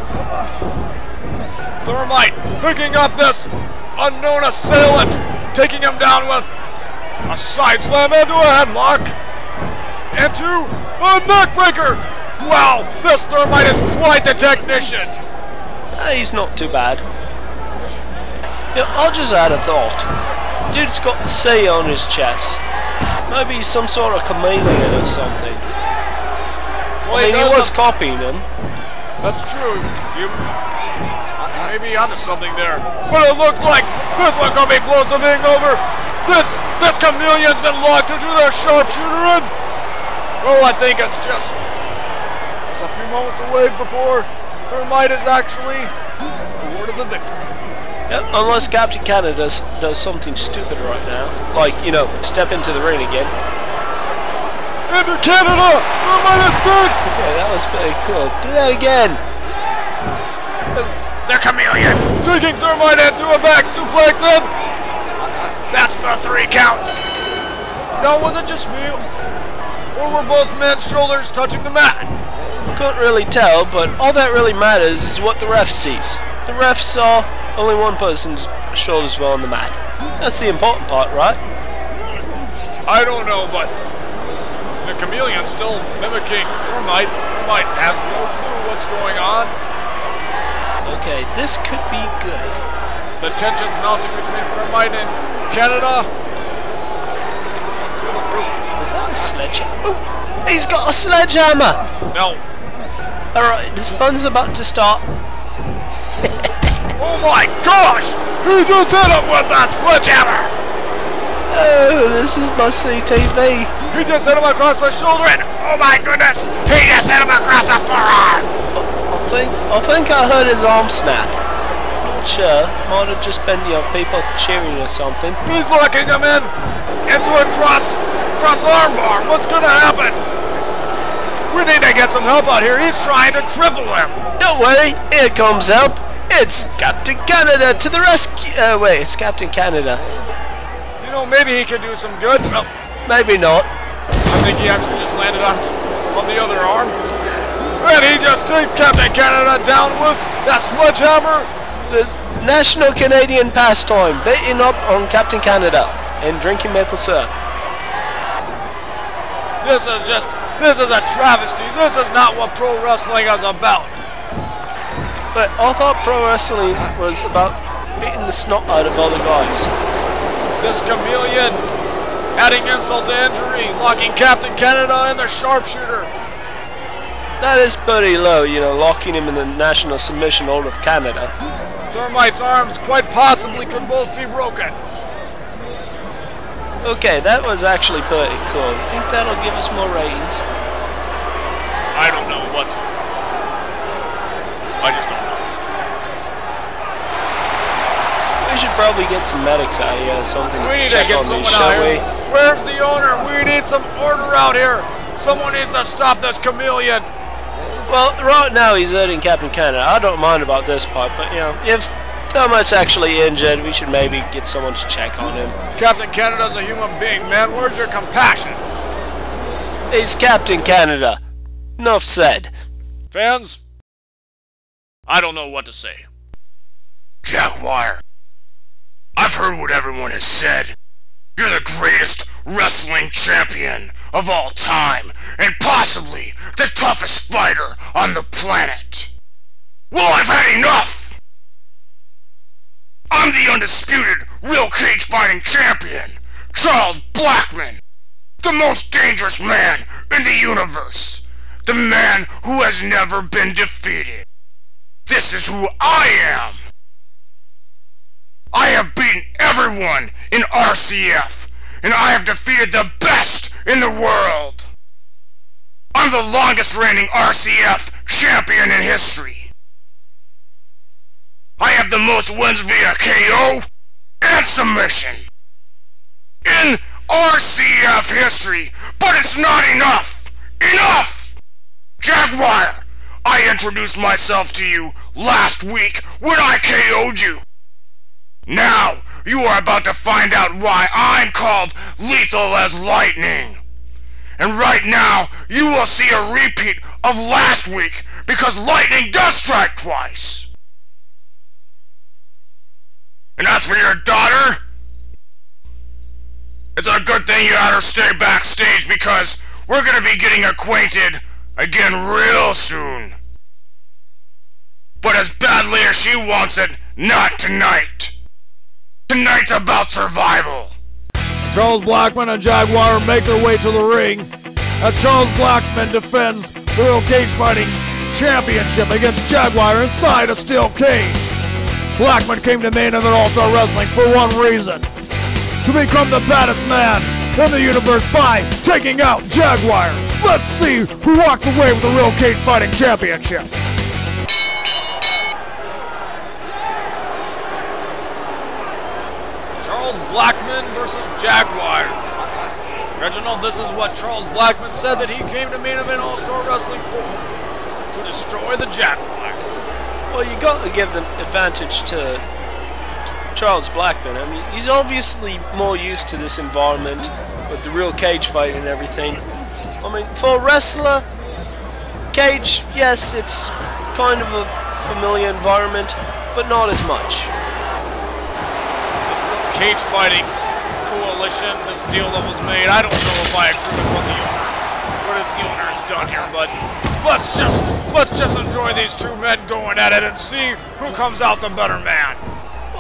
Thermite picking up this unknown assailant, taking him down with a side slam into a headlock, into a neckbreaker. Wow, this Thermite is quite the technician. He's not too bad. You know, I'll just add a thought. Dude's got C on his chest. Maybe he's some sort of chameleon or something. Well, I mean, he was copying him. That's true. You maybe onto something there. But it looks like this one could be close to being over. This chameleon's been locked into their sharpshooter and well, I think it's just a few moments away before Thermite is actually awarded the victory. Yep, unless Captain Canada does something stupid right now. Like, you know, step into the ring again. Into Canada! Thermite is sent! Okay, that was pretty cool. Do that again! The chameleon taking Thermite into a back suplex and that's the 3 count. Now, was it just me? Or were both men's shoulders touching the mat? Couldn't really tell, but all that really matters is what the ref sees. The ref saw only one person's shoulders were on the mat. That's the important part, right? I don't know, but the chameleon's still mimicking Thermite. Thermite has no clue what's going on. Okay, this could be good. The tension's mounting between Thermite and Canada. 1, 2, a sledgehammer. Oh, he's got a sledgehammer! No. Alright, the fun's about to start. Oh my gosh! He just hit him with that sledgehammer! Oh, this is must-see TV. He just hit him across the shoulder and, oh my goodness, he just hit him across the forearm! I think I heard his arm snap. Not sure. Might have just been, you know, people cheering or something. He's locking him into a cross arm bar. What's gonna happen? We need to get some help out here. He's trying to cripple him. Don't worry, here comes help. It's Captain Canada to the rescue. Wait, it's Captain Canada. You know, maybe he could do some good. Well, maybe not. I think he actually just landed on the other arm. And he just took Captain Canada down with that sledgehammer. The national Canadian pastime, beating up on Captain Canada and drinking maple syrup. This is a travesty. This is not what pro wrestling is about. But I thought pro wrestling was about beating the snot out of other guys. This chameleon adding insult to injury, locking Captain Canada in the sharpshooter. That is pretty low, you know, locking him in the national submission hold of Canada. Thermite's arms quite possibly could both be broken. Okay, that was actually pretty cool. You think that'll give us more ratings? I don't know what. I just don't know. We should probably get some medics out here or something. We need to get someone out here. Where's the owner? We need some order out here. Someone needs to stop this chameleon. Well, right now he's hurting Captain Canada. I don't mind about this part, but, you know, if Thermite's actually injured, we should maybe get someone to check on him. Captain Canada's a human being, man. Where's your compassion? He's Captain Canada. Enough said. Fans, I don't know what to say. Jaguar, I've heard what everyone has said. You're the greatest wrestling champion of all time, and possibly the toughest fighter on the planet. Well, I've had enough! I'm the undisputed real cage fighting champion, Charles Blackman, the most dangerous man in the universe, the man who has never been defeated. This is who I am. I have beaten everyone in RCF, and I have defeated the best in the world. I'm the longest reigning RCF champion in history. I have the most wins via KO and submission in RCF history, but it's not enough. Enough! Jaguar, I introduced myself to you last week when I KO'd you. Now, you are about to find out why I'm called lethal as lightning. And right now, you will see a repeat of last week, because lightning does strike twice. And as for your daughter, it's a good thing you had her stay backstage, because we're gonna be getting acquainted again real soon. But as badly as she wants it, not tonight. Tonight's about survival. Charles Blackman and Jaguar make their way to the ring as Charles Blackman defends the Real Cage Fighting Championship against Jaguar inside a steel cage. Blackman came to main event All-Star Wrestling for one reason: to become the baddest man in the universe by taking out Jaguar. Let's see who walks away with the Real Cage Fighting Championship. Charles Blackman versus Jaguar. Reginald, this is what Charles Blackman said that he came to main event All-Star Wrestling for: to destroy the Jaguar. Well, you got to give the advantage to Charles Blackman. I mean, he's obviously more used to this environment with the real cage fight and everything. I mean, for a wrestler, cage, yes, it's kind of a familiar environment, but not as much. Cage fighting coalition, this deal that was made, I don't know if I agree with what the owner has done here, but let's just enjoy these two men going at it and see who comes out the better man.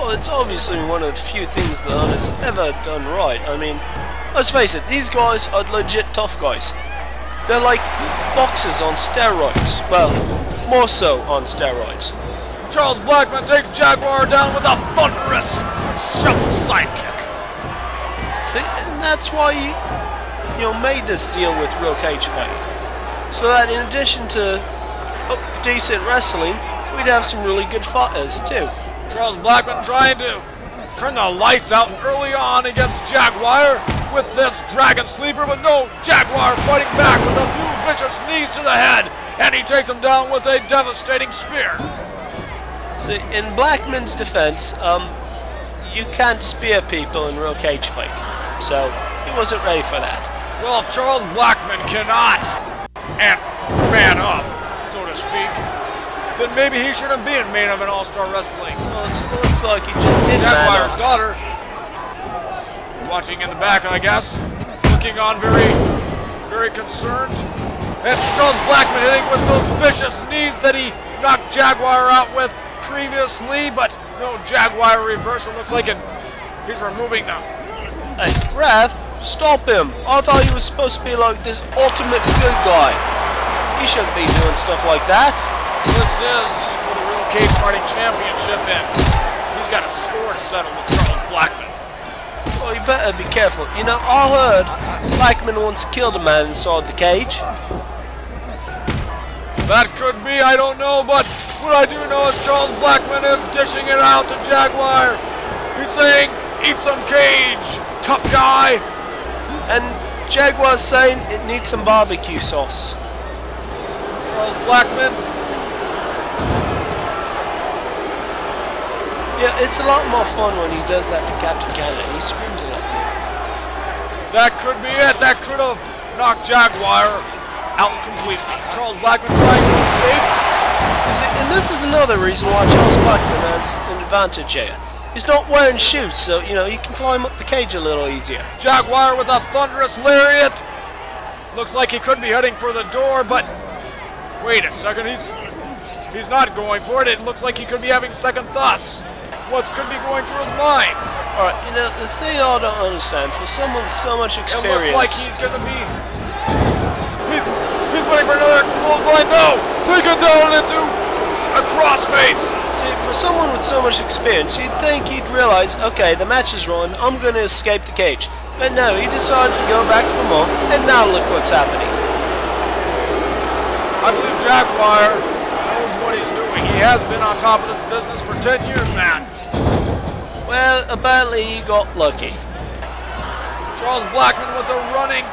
Well, it's obviously one of the few things the Hunter's ever done right. I mean, let's face it, these guys are legit tough guys. They're like boxers on steroids. Well, more so on steroids. Charles Blackman takes Jaguar down with a thunderous shuffle sidekick. See, and that's why you made this deal with Real Cage Fighting. So that in addition to decent wrestling, we'd have some really good fighters too. Charles Blackman trying to turn the lights out early on against Jaguar with this Dragon Sleeper, but no, Jaguar fighting back with a few vicious knees to the head, and he takes him down with a devastating spear. See, in Blackman's defense, you can't spear people in Real Cage Fighting, so he wasn't ready for that. Well, if Charles Blackman cannot and man up, so to speak, then maybe he shouldn't be in Main Event All-Star Wrestling. Well, it looks like he just did Jaguar's daughter, watching in the back, I guess, looking on very concerned. And Charles Blackman hitting with those vicious knees that he knocked Jaguar out with previously, but no, Jaguar reversal. Looks like he's removing them. Hey, ref, stop him. I thought he was supposed to be like this ultimate good guy. He shouldn't be doing stuff like that. This is for the Real Cage Fighting Championship, and he's got a score to settle with Charles Blackman. Well, you better be careful. You know, I heard Blackman once killed a man inside the cage. That could be, I don't know, but what I do know is Charles Blackman is dishing it out to Jaguar. He's saying, eat some cage, tough guy. And Jaguar's saying it needs some barbecue sauce. Charles Blackman. Yeah, it's a lot more fun when he does that to Captain Canada. He screams a lot more. That could be it. That could have knocked Jaguar out completely. Charles Blackman trying to escape. And this is another reason why Charles Blackman has an advantage here. He's not wearing shoes, so, you know, he can climb up the cage a little easier. Jaguar with a thunderous lariat. Looks like he could be heading for the door, but wait a second, he's not going for it. It looks like he could be having second thoughts. What could be going through his mind? Alright, you know, the thing I don't understand, for someone with so much experience... It looks like he's gonna be... He's waiting for another clothesline. No! Take it down into a crossface. See, for someone with so much experience, you'd think he'd realize, okay, the match is run, I'm gonna escape the cage. But no, he decided to go back for more, and now look what's happening. I believe Jaguar knows what he's doing. He has been on top of this business for 10 years, man. Well, apparently he got lucky. Charles Blackman with a running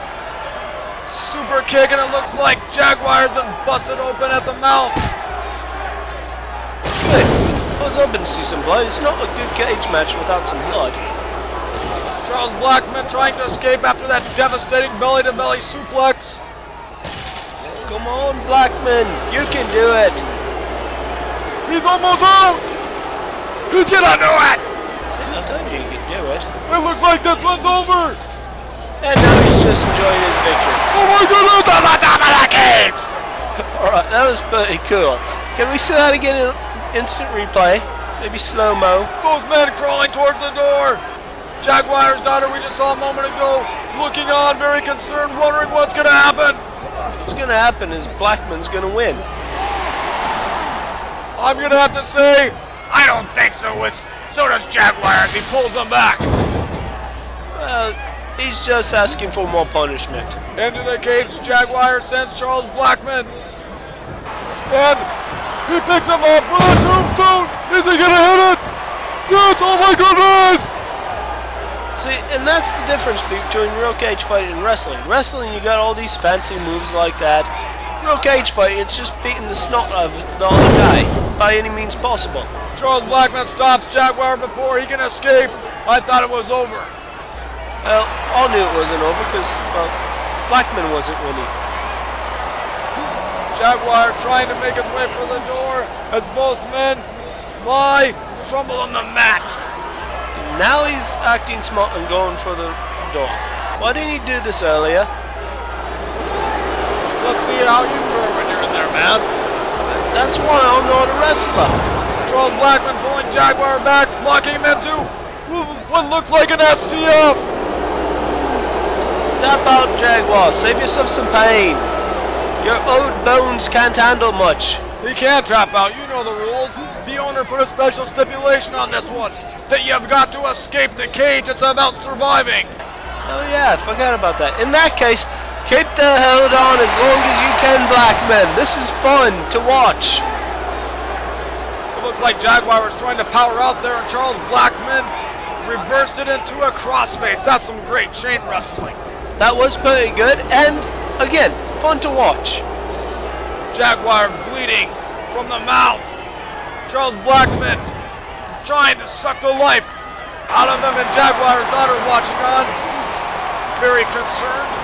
super kick, and it looks like Jaguar's been busted open at the mouth. Good. I was hoping to see some blood. It's not a good cage match without some blood. Charles Blackman trying to escape after that devastating belly-to-belly suplex. Come on, Blackman. You can do it. He's almost out. He's gonna do it. See, I told you could do it. It looks like this one's over. And now he's just enjoying his victory. Oh my goodness, on the top of the cage! Alright, that was pretty cool. Can we see that again in instant replay? Maybe slow-mo. Both men crawling towards the door. Jaguar's daughter we just saw a moment ago, looking on, very concerned, wondering what's gonna happen. What's gonna happen is Blackman's gonna win. I'm gonna have to say, I don't think so. So does Jaguar as he pulls him back. Well, he's just asking for more punishment. Into the cage, Jaguar sends Charles Blackman. And he picks him up for the tombstone. Is he gonna hit it? Yes, oh my goodness! See, and that's the difference between real cage fighting and wrestling. Wrestling, you got all these fancy moves like that. Real cage fighting, it's just beating the snot out of the other guy by any means possible. Charles Blackman stops Jaguar before he can escape. I thought it was over. Well, I knew it wasn't over because, well, Blackman wasn't winning. Jaguar trying to make his way for the door as both men lie, tremble on the mat. Now he's acting smart and going for the door. Why didn't he do this earlier? Let's see how you throw when you're in there, man. That's why I'm not a wrestler. Charles Blackman pulling Jaguar back, locking him into what looks like an STF. Tap out, Jaguar. Save yourself some pain. Your old bones can't handle much. He can't tap out. You know the rules. The owner put a special stipulation on this one. That you've got to escape the cage. It's about surviving. Oh yeah, I forgot about that. In that case, keep the hold on as long as you can, Blackman. This is fun to watch. It looks like Jaguar was trying to power out there, and Charles Blackman reversed it into a crossface. That's some great chain wrestling. That was pretty good, and again, fun to watch. Jaguar bleeding from the mouth. Charles Blackman trying to suck the life out of him, and Jaguar's daughter watching on, very concerned.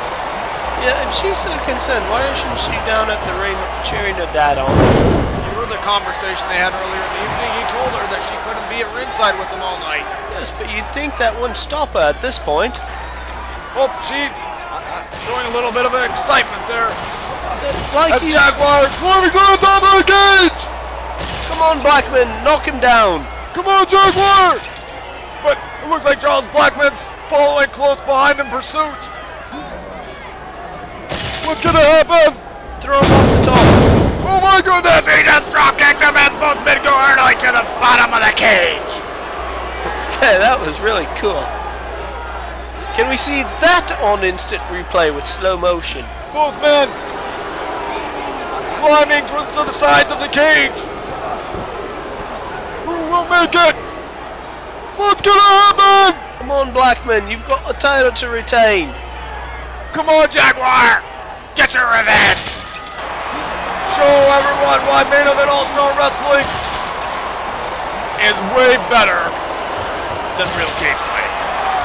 Yeah, if she's so concerned, why isn't she down at the ring cheering her dad on? You heard the conversation they had earlier in the evening. He told her that she couldn't be at ringside with him all night. Yes, but you'd think that wouldn't stop her at this point. Oh, she's showing a little bit of excitement there. Like As Jaguar climbing to the top of the cage! Come on, Blackman, knock him down. Come on, Jaguar! But it looks like Charles Blackman's following close behind in pursuit. What's gonna happen? Throw him off the top. Oh my goodness, he just drop kicked him as both men go hurtling to the bottom of the cage. Okay, that was really cool. Can we see that on instant replay with slow motion? Both men climbing towards the sides of the cage. Who will make it? What's gonna happen? Come on, Blackman, you've got a title to retain. Come on, Jaguar! Get your revenge! Show everyone why Main Event All-Star Wrestling is way better than real cage fighting.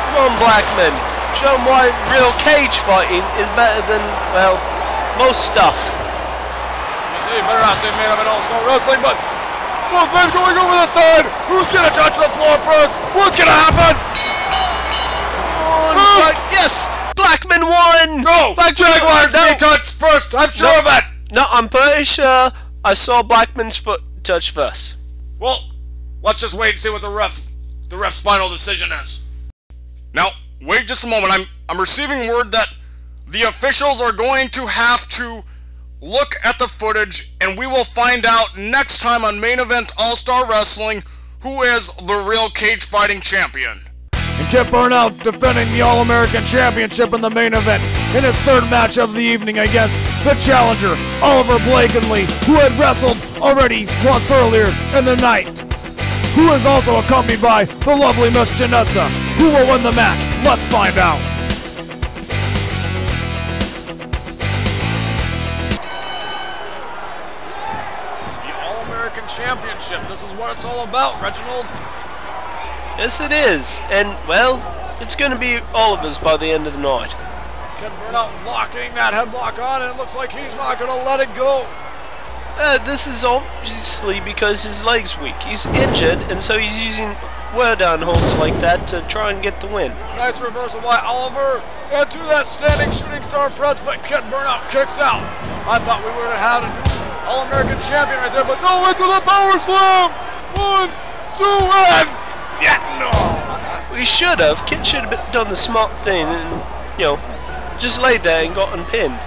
Come on, Blackman. Show them why real cage fighting is better than, well, most stuff. You better not say Main Event All-Star Wrestling, but both men going over the side. Who's gonna touch the floor first? What's gonna happen? Yes! Blackman won! No! Jaguar's no. being touched first! I'm sure of it! No, I'm pretty sure I saw Blackman's foot touch first. Well, let's just wait and see what the ref's final decision is. Now, wait just a moment. I'm receiving word that the officials are going to have to look at the footage, and we will find out next time on Main Event All-Star Wrestling who is the real cage fighting champion. And Kip Burnout defending the All-American Championship in the main event in his third match of the evening against the challenger, Oliver Blakeney, who had wrestled already once earlier in the night, who is also accompanied by the lovely Miss Janessa. Who will win the match? Let's find out. The All-American Championship. This is what it's all about, Reginald. Yes, it is. And, well, it's going to be all of us by the end of the night. Kid Burnout locking that headlock on, and it looks like he's not going to let it go. This is obviously because his leg's weak. He's injured, and so he's using wear-down holds like that to try and get the win. Nice reversal by Oliver into that standing shooting star press, but Kid Burnout kicks out. I thought we would have had a new All-American champion right there, but no, into the power slam! 1, 2, and... yeah, no! We should have. Kid should have done the smart thing and, you know, just laid there and got unpinned.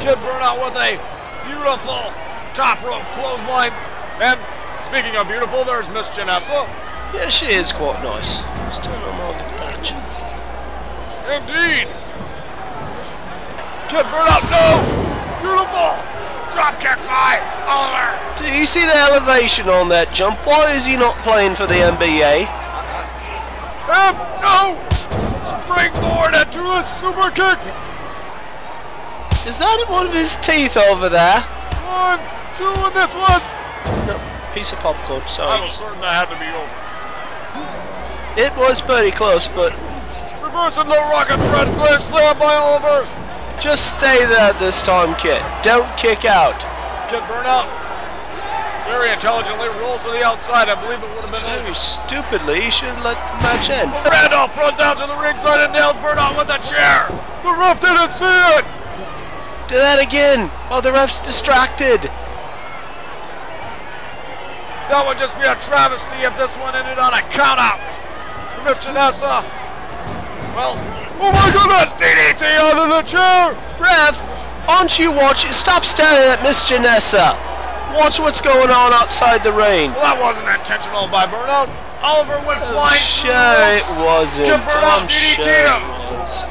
Kid Burnout with a beautiful top rope clothesline. And speaking of beautiful, there's Miss Janessa. Yeah, she is quite nice. Still no Margaret Thatcher. Indeed. Kid Burnout, no! Beautiful! Drop kick by Oliver. Do you see the elevation on that jump? Why is he not playing for the NBA? No! Springboard into a super kick. Is that one of his teeth over there? 1, 2, and this once. No, piece of popcorn, sorry. I was certain that had to be over. It was pretty close, but... reversing the rocket thread glare slam by Oliver. just stay there this time, Kid. Don't kick out. Kid Burnout very intelligently rolls to the outside. I believe it would have been over. Stupidly, he should have let the match end. Randolph throws down to the ringside and nails Burnout with a chair. The ref didn't see it. Do that again. Oh, the ref's distracted. That would just be a travesty if this one ended on a count-out. Miss Janessa, well, oh my goodness, DDT out of the chair! Ref, aren't you watching? Stop staring at Miss Janessa. Watch what's going on outside the ring. Well, that wasn't intentional by Burnout. Oliver went flying through the ropes. It wasn't. Burnout DDT'd him.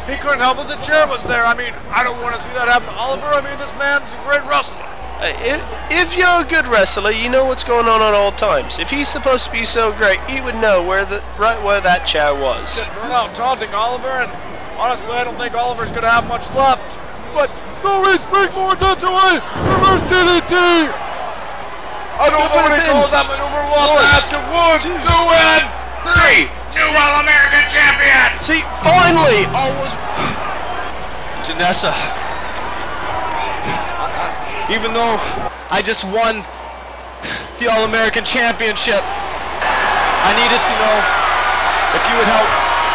He couldn't help it. The chair was there. I mean, I don't want to see that happen to Oliver. I mean, this man's a great wrestler. If you're a good wrestler, you know what's going on at all times. If he's supposed to be so great, he would know right where that chair was. Burnout taunting Oliver, and honestly, I don't think Oliver's going to have much left. But no, we speak more than to a reverse DDT. I don't know what he calls that maneuver. We'll have to ask it. 1, 2, and 3. New World American Champion. See, finally, Janessa. Even though I just won the All-American Championship, I needed to know if you would help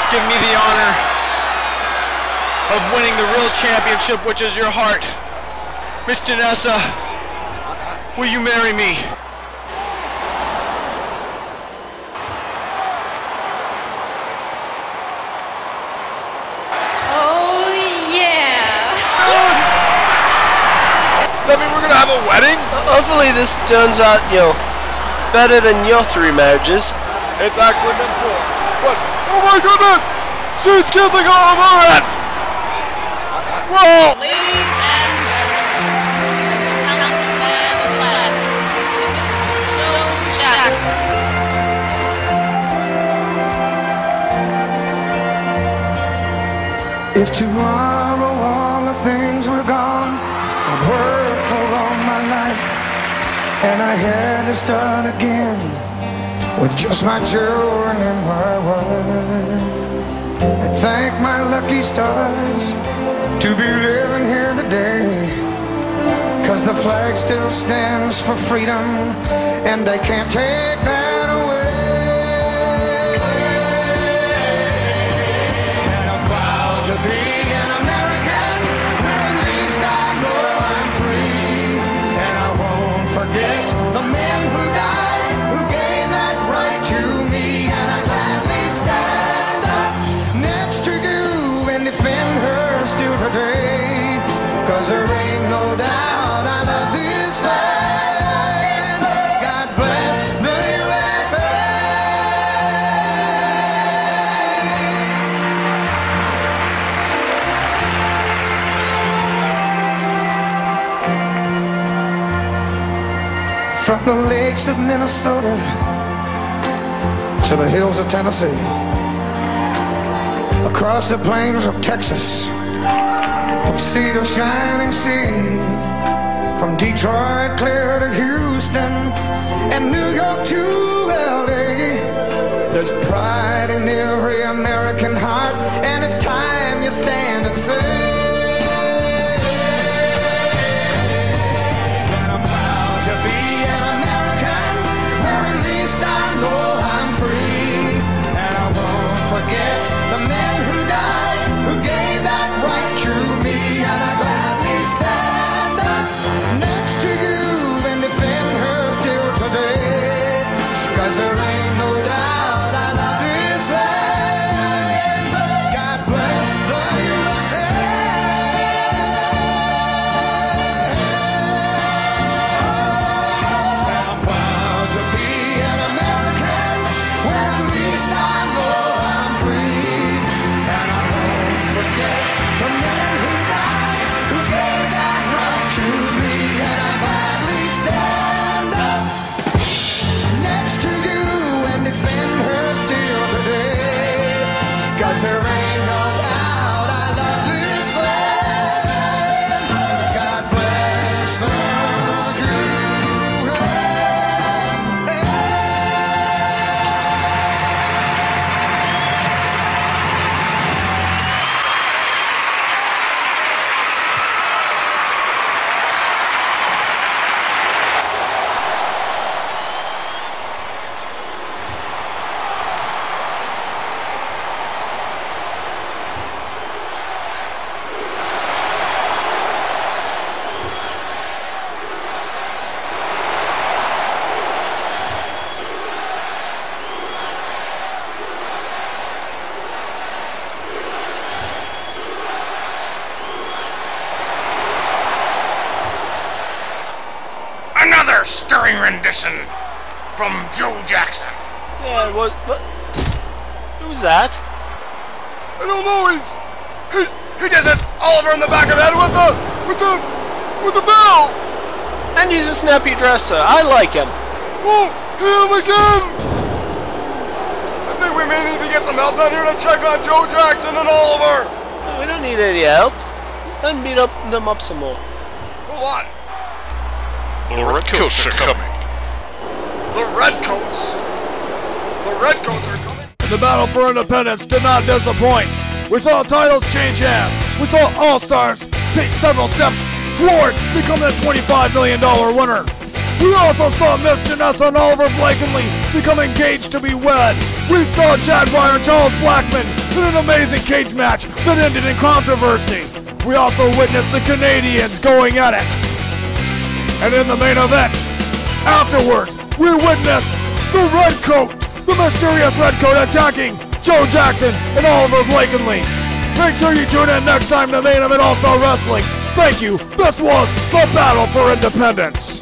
give me the honor of winning the real championship, which is your heart. Miss Janessa, will you marry me? Oh, yeah. Does that mean we're going to have a wedding? Hopefully this turns out, better than your 3 marriages. It's actually been 4. But, oh my goodness! She's kissing Oliver and... Whoa! Ladies and gentlemen, the talented man of the planet, Mr. Joe Jackson. If tomorrow all the things were gone, I'd worked for all my life, and I had to start again with just my children and my wife. I thank my lucky stars to be living here today, 'cause the flag still stands for freedom, and they can't take that away. And I'm proud to be an American, where at least I know I'm free. And I won't forget the men who died, who gave that right to me. And I gladly stand up next to you and defend her still today, 'cause there ain't no doubt I love this land. God bless the USA. From the lakes of Minnesota to the hills of Tennessee, across the plains of Texas, from sea to shining sea, from Detroit clear to Houston and New York to LA, there's pride in every American heart, and it's time you stand and say, that I'm proud to be an American, where at least I know I'm free. And I won't forget the men who died, who gave that right to me. And I gladly stand up next to you and defend her still today, 'cause there ain't no doubt I love this land. God bless the USA. another stirring rendition from Joe Jackson. Yeah, what? Who's that? I don't know. He just hit Oliver in the back of the head with the bell. And he's a snappy dresser. I like him. Oh, hit him again. I think we may need to get some help down here to check on Joe Jackson and Oliver. No, we don't need any help. Then beat them up some more. Hold on. The Redcoats are coming. The Redcoats? The Redcoats are coming? The battle for independence did not disappoint. We saw titles change hands. We saw All-Stars take several steps toward becoming a $25 million winner. We also saw Miss Janessa and Oliver Blakeney become engaged to be wed. We saw Jaguar and Charles Blackman in an amazing cage match that ended in controversy. We also witnessed the Canadians going at it. And in the main event, afterwards, we witnessed the Redcoat, the mysterious Redcoat attacking Joe Jackson and Oliver Blakeney. Make sure you tune in next time to Main Event All-Star Wrestling. Thank you. This was the Battle for Independence.